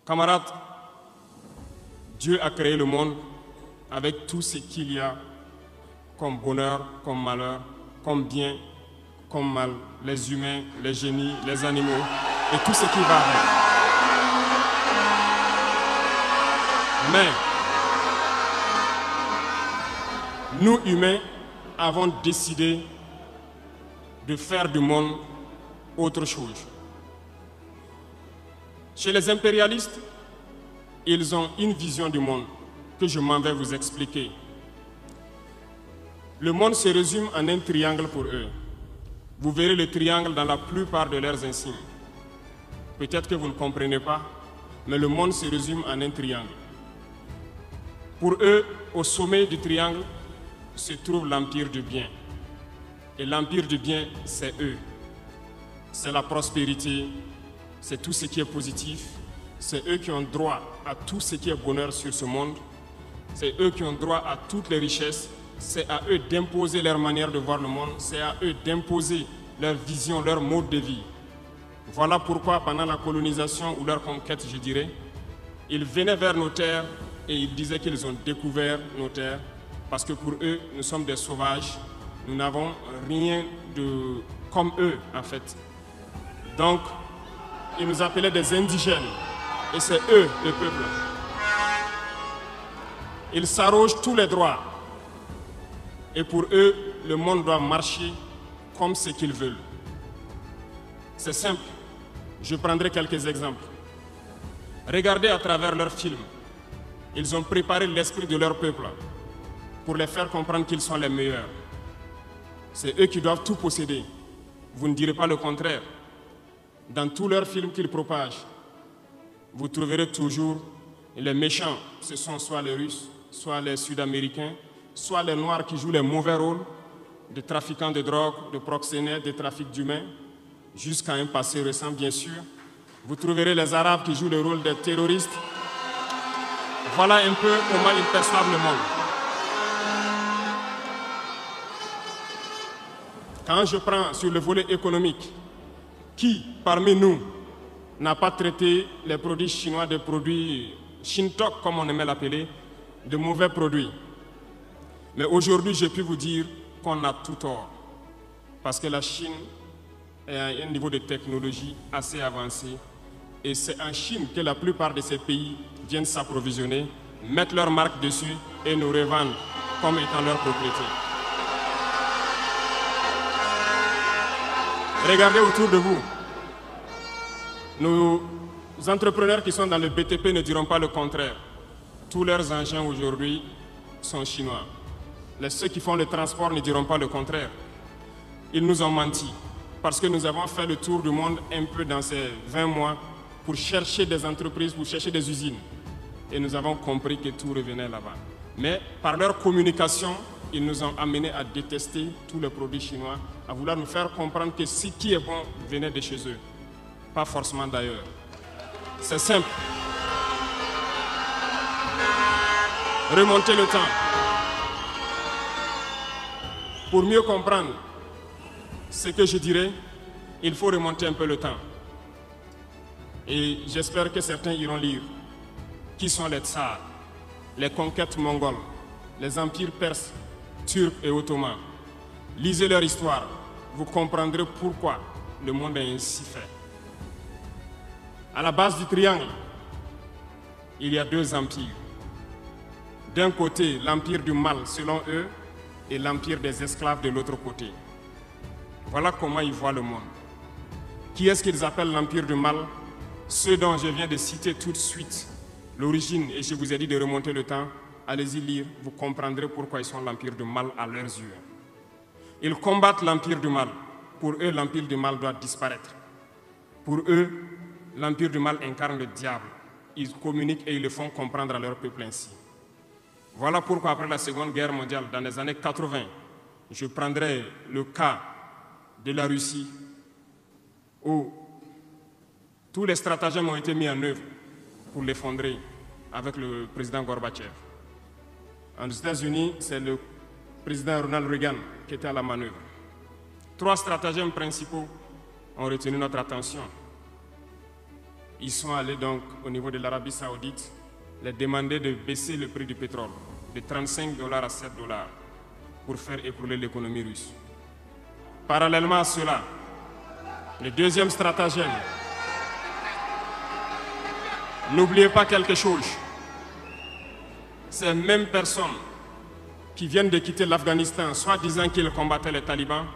Camarades, Dieu a créé le monde avec tout ce qu'il y a comme bonheur, comme malheur, comme bien, comme mal, les humains, les génies, les animaux et tout ce qui va avec. Mais nous, humains, avons décidé de faire du monde autre chose. Chez les impérialistes, ils ont une vision du monde que je m'en vais vous expliquer. Le monde se résume en un triangle pour eux. Vous verrez le triangle dans la plupart de leurs insignes. Peut-être que vous ne comprenez pas, mais le monde se résume en un triangle. Pour eux, au sommet du triangle, se trouve l'empire du bien. Et l'empire du bien, c'est eux. C'est la prospérité, c'est tout ce qui est positif. C'est eux qui ont droit à tout ce qui est bonheur sur ce monde. C'est eux qui ont droit à toutes les richesses. C'est à eux d'imposer leur manière de voir le monde. C'est à eux d'imposer leur vision, leur mode de vie. Voilà pourquoi pendant la colonisation ou leur conquête, je dirais, ils venaient vers nos terres et ils disaient qu'ils ont découvert nos terres. Parce que pour eux, nous sommes des sauvages. Nous n'avons rien de comme eux, en fait. Donc, ils nous appelaient des indigènes. Et c'est eux, le peuple. Ils s'arrogent tous les droits. Et pour eux, le monde doit marcher comme ce qu'ils veulent. C'est simple. Je prendrai quelques exemples. Regardez à travers leurs films. Ils ont préparé l'esprit de leur peuple pour les faire comprendre qu'ils sont les meilleurs. C'est eux qui doivent tout posséder. Vous ne direz pas le contraire. Dans tous leurs films qu'ils propagent, vous trouverez toujours les méchants. Ce sont soit les Russes, soit les Sud-Américains, soit les Noirs qui jouent les mauvais rôles de trafiquants de drogue, de proxénètes, de trafic d'humains, jusqu'à un passé récent, bien sûr. Vous trouverez les Arabes qui jouent le rôle des terroristes. Voilà un peu comment ils perçoivent le monde. Quand je prends sur le volet économique, qui parmi nous n'a pas traité les produits chinois des produits Shintok, comme on aimait l'appeler, de mauvais produits? Mais aujourd'hui, je peux vous dire qu'on a tout tort. Parce que la Chine est à un niveau de technologie assez avancé. Et c'est en Chine que la plupart de ces pays viennent s'approvisionner, mettre leur marque dessus et nous revendent comme étant leur propriété. Regardez autour de vous. Nos entrepreneurs qui sont dans le BTP ne diront pas le contraire. Tous leurs engins aujourd'hui sont chinois. Ceux qui font le transport ne diront pas le contraire. Ils nous ont menti parce que nous avons fait le tour du monde un peu dans ces 20 mois pour chercher des entreprises, pour chercher des usines. Et nous avons compris que tout revenait là-bas. Mais par leur communication, ils nous ont amenés à détester tous les produits chinois, à vouloir nous faire comprendre que ce qui est bon venait de chez eux, pas forcément d'ailleurs. C'est simple. Remonter le temps. Pour mieux comprendre ce que je dirais, il faut remonter un peu le temps. Et j'espère que certains iront lire. Qui sont les tsars, les conquêtes mongoles, les empires perses, turcs et ottomans? Lisez leur histoire, vous comprendrez pourquoi le monde est ainsi fait. À la base du triangle, il y a deux empires. D'un côté, l'empire du mal selon eux et l'empire des esclaves de l'autre côté. Voilà comment ils voient le monde. Qui est-ce qu'ils appellent l'empire du mal? Ceux dont je viens de citer tout de suite l'origine, et je vous ai dit de remonter le temps. Allez-y lire, vous comprendrez pourquoi ils sont l'empire du mal à leurs yeux. Ils combattent l'empire du mal. Pour eux, l'empire du mal doit disparaître. Pour eux, l'empire du mal incarne le diable. Ils communiquent et ils le font comprendre à leur peuple ainsi. Voilà pourquoi après la Seconde Guerre mondiale, dans les années 80, je prendrai le cas de la Russie, où tous les stratagèmes ont été mis en œuvre pour l'effondrer avec le président Gorbatchev. Aux États-Unis, c'est le président Ronald Reagan qui était à la manœuvre. 3 stratagèmes principaux ont retenu notre attention. Ils sont allés donc au niveau de l'Arabie Saoudite les demander de baisser le prix du pétrole de 35 $ à 7 $ pour faire écrouler l'économie russe. Parallèlement à cela, le deuxième stratagème, n'oubliez pas quelque chose, ces mêmes personnes qui viennent de quitter l'Afghanistan, soit disant qu'ils combattaient les talibans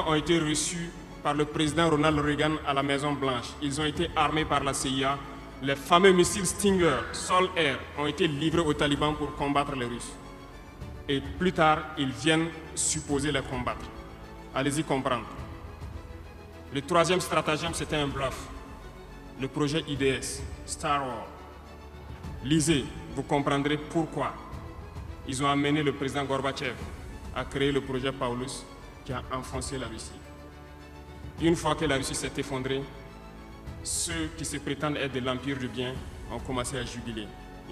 ont été reçus par le président Ronald Reagan à la Maison-Blanche. Ils ont été armés par la CIA. Les fameux missiles Stinger, Sol-Air, ont été livrés aux talibans pour combattre les Russes. Et plus tard, ils viennent supposer les combattre. Allez-y comprendre. Le troisième stratagème, c'était un bluff. Le projet IDS, Star Wars. Lisez, vous comprendrez pourquoi. Ils ont amené le président Gorbatchev à créer le projet Paulus qui a enfoncé la Russie. Une fois que la Russie s'est effondrée, ceux qui se prétendent être de l'Empire du bien ont commencé à jubiler,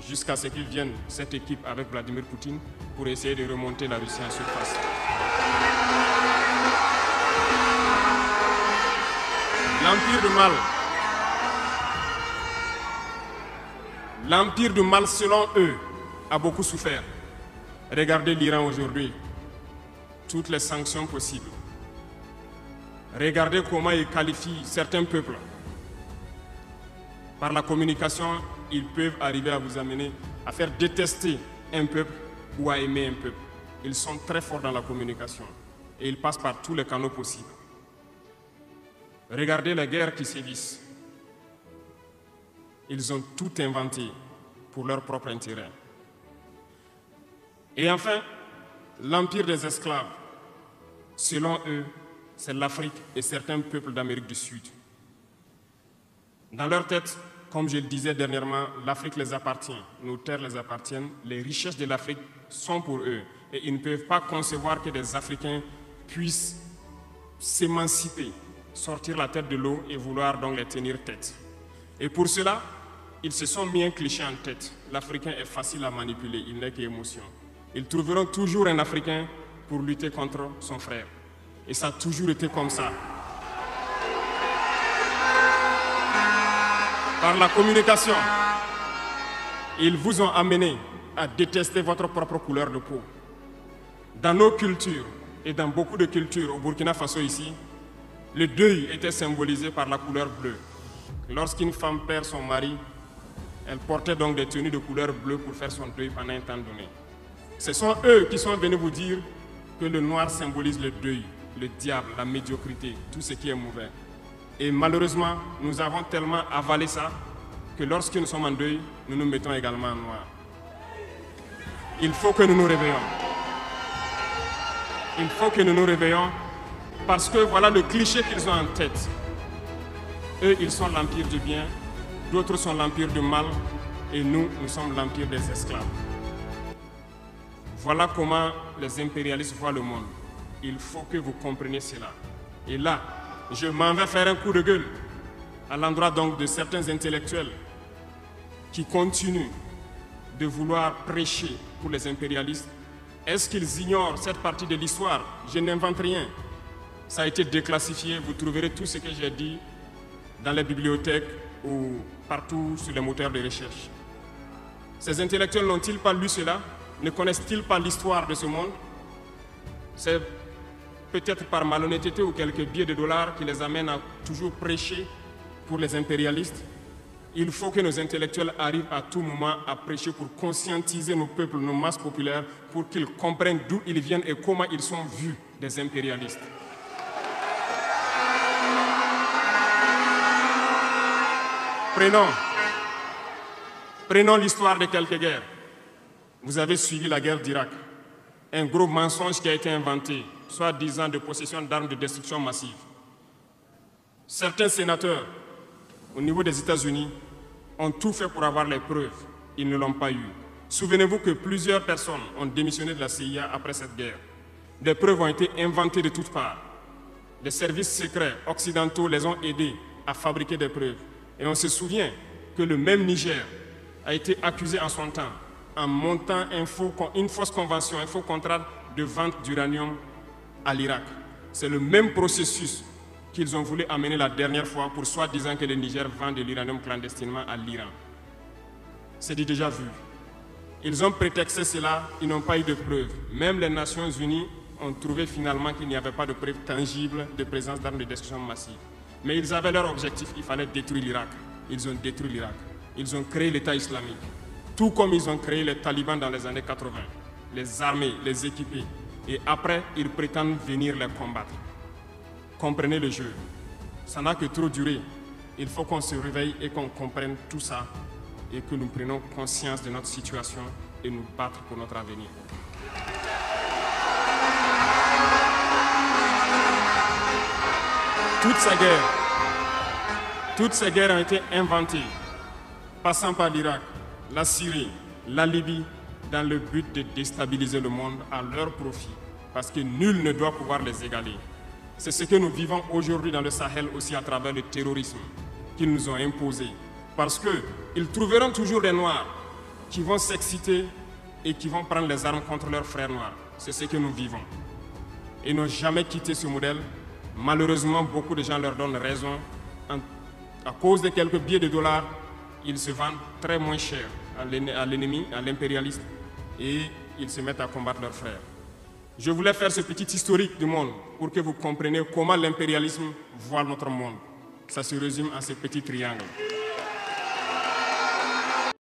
jusqu'à ce qu'ils viennent, cette équipe avec Vladimir Poutine, pour essayer de remonter la Russie en surface. L'Empire du mal, selon eux, a beaucoup souffert. Regardez l'Iran aujourd'hui, toutes les sanctions possibles. Regardez comment ils qualifient certains peuples. Par la communication, ils peuvent arriver à vous amener à faire détester un peuple ou à aimer un peuple. Ils sont très forts dans la communication et ils passent par tous les canaux possibles. Regardez les guerres qui sévissent. Ils ont tout inventé pour leur propre intérêt. Et enfin, l'empire des esclaves, selon eux, c'est l'Afrique et certains peuples d'Amérique du Sud. Dans leur tête, comme je le disais dernièrement, l'Afrique les appartient, nos terres les appartiennent, les richesses de l'Afrique sont pour eux. Et ils ne peuvent pas concevoir que des Africains puissent s'émanciper, sortir la tête de l'eau et vouloir donc les tenir tête. Et pour cela, ils se sont mis un cliché en tête. L'Africain est facile à manipuler, il n'est qu'émotion. Ils trouveront toujours un Africain pour lutter contre son frère. Et ça a toujours été comme ça. Par la communication, ils vous ont amené à détester votre propre couleur de peau. Dans nos cultures et dans beaucoup de cultures, au Burkina Faso ici, le deuil était symbolisé par la couleur bleue. Lorsqu'une femme perd son mari, elle portait donc des tenues de couleur bleue pour faire son deuil pendant un temps donné. Ce sont eux qui sont venus vous dire que le noir symbolise le deuil, le diable, la médiocrité, tout ce qui est mauvais. Et malheureusement, nous avons tellement avalé ça que lorsque nous sommes en deuil, nous nous mettons également en noir. Il faut que nous nous réveillons. Il faut que nous nous réveillons parce que voilà le cliché qu'ils ont en tête. Eux, ils sont l'empire du bien, d'autres sont l'empire du mal et nous, nous sommes l'empire des esclaves. Voilà comment les impérialistes voient le monde. Il faut que vous compreniez cela. Et là, je m'en vais faire un coup de gueule à l'endroit donc de certains intellectuels qui continuent de vouloir prêcher pour les impérialistes. Est-ce qu'ils ignorent cette partie de l'histoire? Je n'invente rien. Ça a été déclassifié. Vous trouverez tout ce que j'ai dit dans les bibliothèques ou partout sur les moteurs de recherche. Ces intellectuels n'ont-ils pas lu cela? Ne connaissent-ils pas l'histoire de ce monde? C'est peut-être par malhonnêteté ou quelques billets de dollars qui les amènent à toujours prêcher pour les impérialistes. Il faut que nos intellectuels arrivent à tout moment à prêcher pour conscientiser nos peuples, nos masses populaires, pour qu'ils comprennent d'où ils viennent et comment ils sont vus des impérialistes. Prenons l'histoire de quelques guerres. Vous avez suivi la guerre d'Irak. Un gros mensonge qui a été inventé, soit disant de possession d'armes de destruction massive. Certains sénateurs, au niveau des États-Unis, ont tout fait pour avoir les preuves. Ils ne l'ont pas eu. Souvenez-vous que plusieurs personnes ont démissionné de la CIA après cette guerre. Des preuves ont été inventées de toutes parts. Les services secrets occidentaux les ont aidés à fabriquer des preuves. Et on se souvient que le même Niger a été accusé en son temps en montant une fausse convention, un faux contrat de vente d'uranium à l'Irak. C'est le même processus qu'ils ont voulu amener la dernière fois pour soi-disant que le Niger vend de l'uranium clandestinement à l'Iran. C'est du déjà vu. Ils ont prétexté cela, ils n'ont pas eu de preuves. Même les Nations Unies ont trouvé finalement qu'il n'y avait pas de preuves tangibles de présence d'armes de destruction massive. Mais ils avaient leur objectif, il fallait détruire l'Irak. Ils ont détruit l'Irak. Ils ont créé l'État islamique. Tout comme ils ont créé les talibans dans les années 80. Les armées, les équiper. Et après, ils prétendent venir les combattre. Comprenez le jeu. Ça n'a que trop duré. Il faut qu'on se réveille et qu'on comprenne tout ça et que nous prenions conscience de notre situation et nous battre pour notre avenir. Toutes ces guerres ont été inventées, passant par l'Irak, la Syrie, la Libye, dans le but de déstabiliser le monde à leur profit, parce que nul ne doit pouvoir les égaler. C'est ce que nous vivons aujourd'hui dans le Sahel aussi à travers le terrorisme qu'ils nous ont imposé. Parce qu'ils trouveront toujours des Noirs qui vont s'exciter et qui vont prendre les armes contre leurs frères noirs. C'est ce que nous vivons. Ils n'ont jamais quitté ce modèle. Malheureusement, beaucoup de gens leur donnent raison. À cause de quelques billets de dollars, ils se vendent très moins cher à l'ennemi, à l'impérialiste, et ils se mettent à combattre leurs frères. Je voulais faire ce petit historique du monde pour que vous compreniez comment l'impérialisme voit notre monde. Ça se résume à ce petit triangle.